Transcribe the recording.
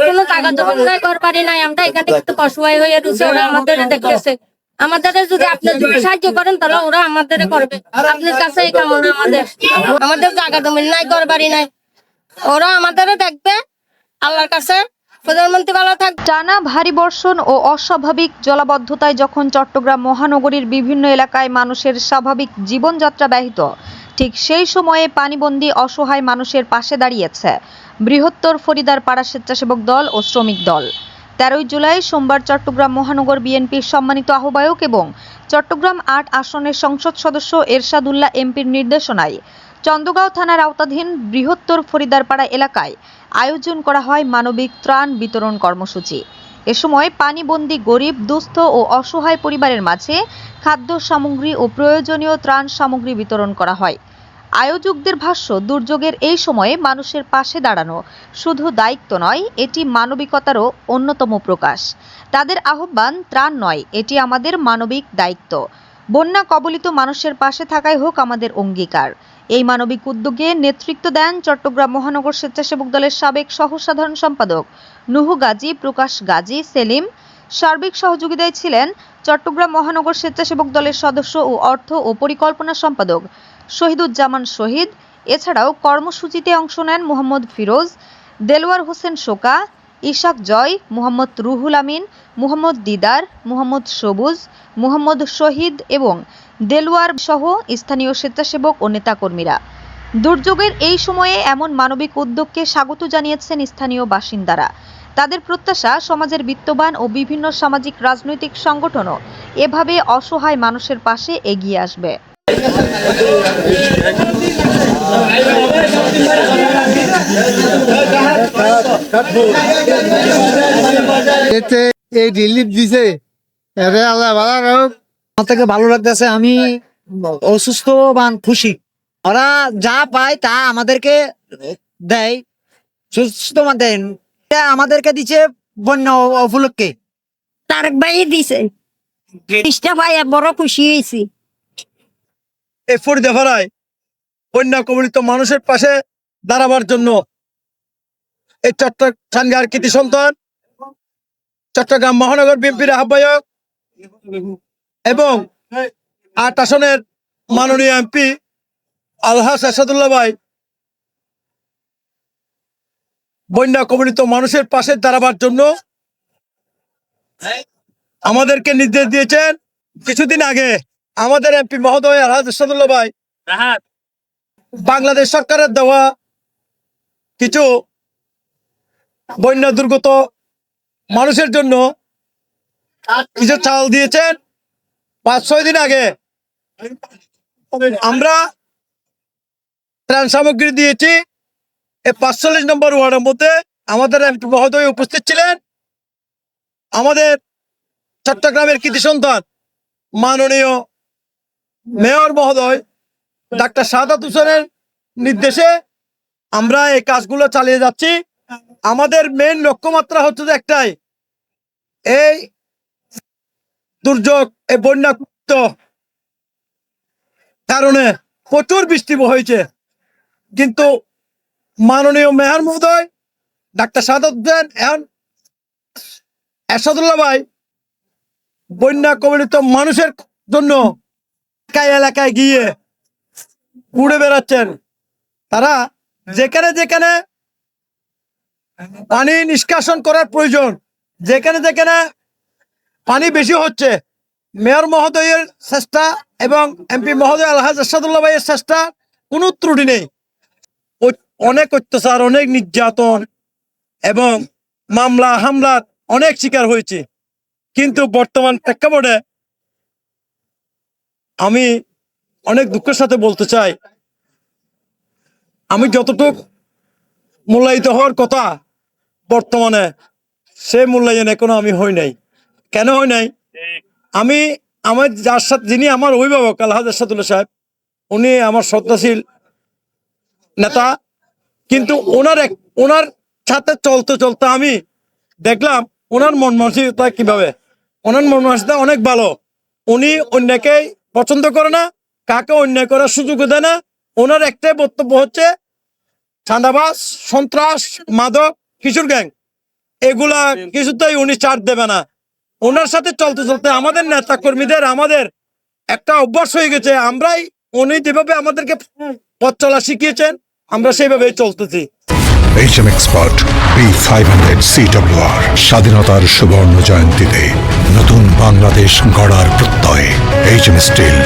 কোনো টাকা জমি নাই, ঘর বাড়ি নাই, আমরা এখানে একটু অসহায় হয়ে রয়েছে, ওরা আমাদের দেখতেছে। আমাদের যদি আপনি সাহায্য করেন তাহলে ওরা আমাদের করবে। আপনার কাছে এই কামনা আমাদের, আমাদের জায়গা জমি নাই, ঘর বাড়ি নাই, ওরা আমাদের দেখবে। আল্লাহর কাছে প্রধানমন্ত্রী ভালো থাকবে। টানা ভারী বর্ষণ ও অস্বাভাবিক জলাবদ্ধতায় যখন চট্টগ্রাম মহানগরীর বিভিন্ন এলাকায় মানুষের স্বাভাবিক জীবনযাত্রা ব্যাহত, ঠিক সেই সময়ে পানিবন্দী অসহায় মানুষের পাশে দাঁড়িয়েছে বৃহত্তর ফরিদারপাড়া স্বেচ্ছাসেবক দল ও শ্রমিক দল। 13 জুলাই সোমবার চট্টগ্রাম মহানগর বিএনপির সম্মানিত আহ্বায়ক এবং চট্টগ্রাম 8 আসনের সংসদ সদস্য এরশাদুল্লাহ এমপির নির্দেশনায় চন্দগাঁও থানার আওতাধীন বৃহত্তর ফরিদারপাড়া এলাকায় আয়োজন করা হয় মানবিক ত্রাণ বিতরণ কর্মসূচি। এ সময় পানিবন্দী গরিব, দুস্থ ও অসহায় পরিবারের মাঝে খাদ্য সামগ্রী ও প্রয়োজনীয় ত্রাণ সামগ্রী বিতরণ করা হয়। আয়োজকদের ভাষ্য, দুর্যোগের এই সময়ে মানুষের পাশে দাঁড়ানো শুধু দায়িত্ব নয়, এটি মানবিকতারও অন্যতম প্রকাশ। তাদের আহ্বান, ত্রাণ নয়, এটি আমাদের মানবিক দায়িত্ব। বন্যা কবলিত মানুষের পাশে থাকাই হোক আমাদের অঙ্গীকার। এই মানবিক উদ্যোগে নেতৃত্ব দেন চট্টগ্রাম মহানগর স্বেচ্ছাসেবক দলের সাবেক সহ সাধারণ সম্পাদক নুহু গাজী, প্রকাশ গাজী, সেলিম। সার্বিক সহযোগিতায় ছিলেন চট্টগ্রাম মহানগর স্বেচ্ছাসেবক দলের সদস্য ও অর্থ ও পরিকল্পনা সম্পাদক শহীদুজ্জামান শহীদ। এছাড়াও কর্মসূচিতে অংশ নেন মোহাম্মদ ফিরোজ, দেলোয়ার হোসেন শোকা, ইশাক জয়, মোহাম্মদ রুহুল আমিন, মোহাম্মদ দিদার, মোহাম্মদ সবুজ, মোহাম্মদ শহীদ এবং দেলোয়ার সহ স্থানীয় স্বেচ্ছাসেবক ও নেতাকর্মীরা। দুর্যোগের এই সময়ে এমন মানবিক উদ্যোগকে স্বাগত জানিয়েছেন স্থানীয় বাসিন্দারা। তাদের প্রত্যাশা, সমাজের বিত্তবান ও বিভিন্ন সামাজিক রাজনৈতিক সংগঠনও এভাবে অসহায় মানুষের পাশে এগিয়ে আসবে। এই রিলিফ দিছে, আল্লাহ ভালো রাখুক। আমার থেকে ভালো লাগতেছে, আমি অসুস্থ বা খুশি। ওরা যা পায় তা আমাদেরকে দেয়, সুস্থ দেন, আমাদেরকে দিচ্ছে বন্যা উপলক্ষে। তারেক ভাই দিছে, ইস্টা ভাই বড় খুশি হয়েছি। এই ফরিদারপাড়ায় বন্যা কবলিত মানুষের পাশে দাঁড়াবার জন্য এই চট্টগ্রাম কৃতি সন্তান চট্টগ্রাম মহানগর বিএনপির আহ্বায়ক এবং 8 আসনের মাননীয় এমপি আলহাজ এরশাদুল্লাহ ভাই বন্যা কবলিত মানুষের পাশে দাঁড়াবার জন্য আমাদেরকে নির্দেশ দিয়েছেন। কিছুদিন আগে আমাদের এমপি মহোদয় আলহাজ এরশাদুল্লাহ ভাই বাংলাদেশ সরকারের দেওয়া কিছু বন্যা দুর্গত মানুষের জন্য কিছু চাল দিয়েছেন। 5-6 দিন আগে আমরা ত্রাণ সামগ্রী দিয়েছি। এই 45 নম্বর ওয়ার্ডের মধ্যে আমাদের এমপি মহোদয় উপস্থিত ছিলেন। আমাদের চট্টগ্রামের কৃতি সন্তান মাননীয় মেয়র মহোদয় ডাক্তার সাদাত হোসেনের নির্দেশে আমরা এই কাজগুলো চালিয়ে যাচ্ছি। আমাদের মেইন লক্ষ্যমাত্রা হচ্ছে যে একটাই, এই দুর্যোগ, এই বন্যা কারণে প্রচুর বৃষ্টি হয়েছে, কিন্তু মাননীয় মেয়র মহোদয় ডাক্তার সাদাত হোসেন এখন এরশাদুল্লাহ ভাই বন্যা কবলিত মানুষের জন্য এলাকায় গিয়ে ঘুরে বেড়াচ্ছেন। তারা যেখানে যেখানে পানি নিষ্কাশন করার প্রয়োজন, যেখানে যেখানে পানি বেশি হচ্ছে, মেয়র মহোদয়ের চেষ্টা এবং এমপি মহোদয় আলহাজ এরশাদুল্লাহ ভাইয়ের চেষ্টা কোনো ত্রুটি নেই। অনেক অত্যাচার, অনেক নির্যাতন এবং মামলা হামলার অনেক শিকার হয়েছে, কিন্তু বর্তমান প্রেক্ষাপটে আমি অনেক দুঃখের সাথে বলতে চাই, আমি যতটুক মূল্যায়িত হওয়ার কথা বর্তমানে সে মূল্যায়ন এখনো আমি হই নাই। কেন হই নাই? আমি আমার যার সাথে, যিনি আমার অভিভাবক আলহাজ এরশাদুল্লাহ সাহেব, উনি আমার শ্রদ্ধাশীল নেতা, কিন্তু ওনার সাথে চলতে চলতে আমি দেখলাম ওনার মন মানসিকতা কিভাবে। ওনার মন মানসিকতা অনেক ভালো। উনি অন্যকে পছন্দ করে না, কাকে অন্যায় করার সুযোগ দেয় না। ওনার একটাই বক্তব্য হচ্ছে চাঁদাবাজ, সন্ত্রাস, মাদক, কিশোর গ্যাং এগুলা কিছুতেই উনি ছাড় দেবে না। ওনার সাথে চলতে চলতে আমাদের নেতা কর্মীদের আমাদের একটা অভ্যাস হয়ে গেছে, উনি যেভাবে আমাদেরকে পথ চলা শিখিয়েছেন আমরা সেইভাবেই চলতেছি। HM Expert B500 CWR স্বাধীনতার সুবর্ণ জয়ন্তীতে নতুন বাংলাদেশ গড়ার প্রত্যয় HM Steel।